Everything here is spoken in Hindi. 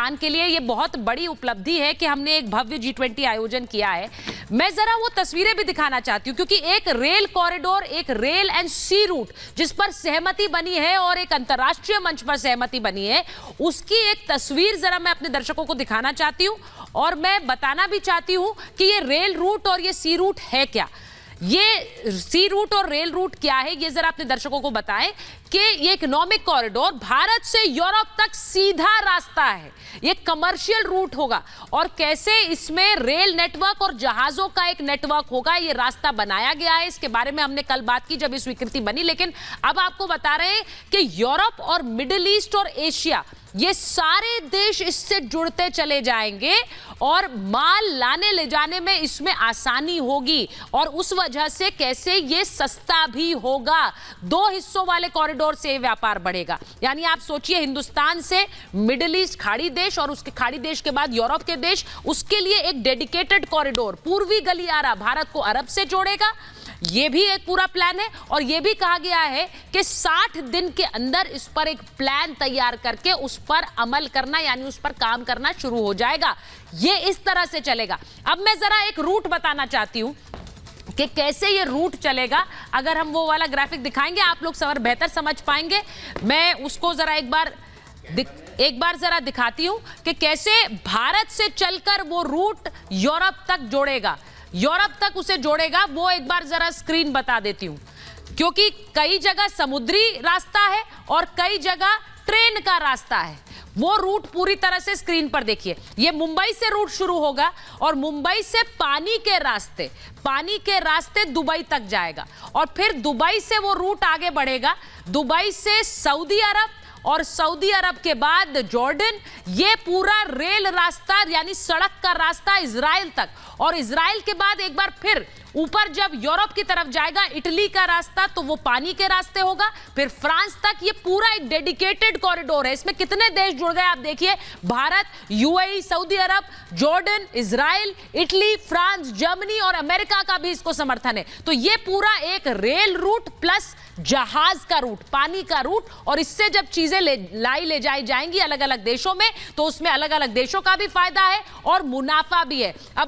हिंदुस्तान के लिए ये बहुत बड़ी उपलब्धि है कि हमने एक भव्य G20 आयोजन किया है। मैं जरा वो तस्वीरें भी दिखाना चाहती हूँ, क्योंकि एक रेल कॉरिडोर, एक रेल एंड सी रूट जिस पर सहमति बनी है और एक अंतर्राष्ट्रीय मंच पर सहमति बनी है, उसकी एक तस्वीर जरा मैं अपने दर्शकों को दिखाना चाहती हूँ। और मैं बताना भी चाहती हूँ कि ये रेल रूट और ये सी रूट है क्या। ये सी रूट और रेल रूट क्या है, ये जरा अपने दर्शकों को बताएं कि ये इकोनॉमिक कॉरिडोर भारत से यूरोप तक सीधा रास्ता है, ये कमर्शियल रूट होगा और कैसे इसमें रेल नेटवर्क और जहाजों का एक नेटवर्क होगा, ये रास्ता बनाया गया है। इसके बारे में हमने कल बात की जब ये स्वीकृति बनी, लेकिन अब आपको बता रहे हैं कि यूरोप और मिडिल ईस्ट और एशिया, ये सारे देश इससे जुड़ते चले जाएंगे और माल लाने ले जाने में इसमें आसानी होगी और उस वजह से कैसे ये सस्ता भी होगा। दो हिस्सों वाले कॉरिडोर से व्यापार बढ़ेगा। यानी आप सोचिए, हिंदुस्तान से मिडिल ईस्ट खाड़ी देश और उसके खाड़ी देश के बाद यूरोप के देश, उसके लिए एक डेडिकेटेड कॉरिडोर पूर्वी गलियारा भारत को अरब से जोड़ेगा। ये भी एक पूरा प्लान है और ये भी कहा गया है कि 60 दिन के अंदर इस पर एक प्लान तैयार करके उस पर अमल करना, यानी उस पर काम करना शुरू हो जाएगा। ये इस तरह से चलेगा। अब मैं जरा एक रूट बताना चाहती हूं कि कैसे ये रूट चलेगा। अगर हम वो वाला ग्राफिक दिखाएंगे आप लोग सवार बेहतर समझ पाएंगे। मैं उसको जरा एक बार जरा दिखाती हूं कि कैसे भारत से चलकर वो रूट यूरोप तक जोड़ेगा, यूरोप तक उसे जोड़ेगा। वो एक बार जरा स्क्रीन बता देती हूं, क्योंकि कई जगह समुद्री रास्ता है और कई जगह ट्रेन का रास्ता है। वो रूट पूरी तरह से स्क्रीन पर देखिए। ये मुंबई से रूट शुरू होगा और मुंबई से पानी के रास्ते दुबई तक जाएगा और फिर दुबई से वो रूट आगे बढ़ेगा, दुबई से सऊदी अरब और सऊदी अरब के बाद जॉर्डन। ये पूरा रेल रास्ता यानी सड़क का रास्ता इजराइल तक, और इजराइल के बाद एक बार फिर ऊपर जब यूरोप की तरफ जाएगा इटली का रास्ता, तो वो पानी के रास्ते होगा, फिर फ्रांस तक। ये पूरा एक डेडिकेटेड कॉरिडोर है। इसमें कितने देश जुड़ गए आप देखिए, Bharat, UAE, Saudi Arab, Jordan, Israel, Italy, France, Germany और अमेरिका का भी इसको समर्थन है। तो ये पूरा एक रेल रूट प्लस जहाज का रूट, पानी का रूट, और इससे जब चीजें ले जाई जाएंगी अलग अलग देशों में, तो उसमें अलग अलग देशों का भी फायदा है और मुनाफा भी है। अब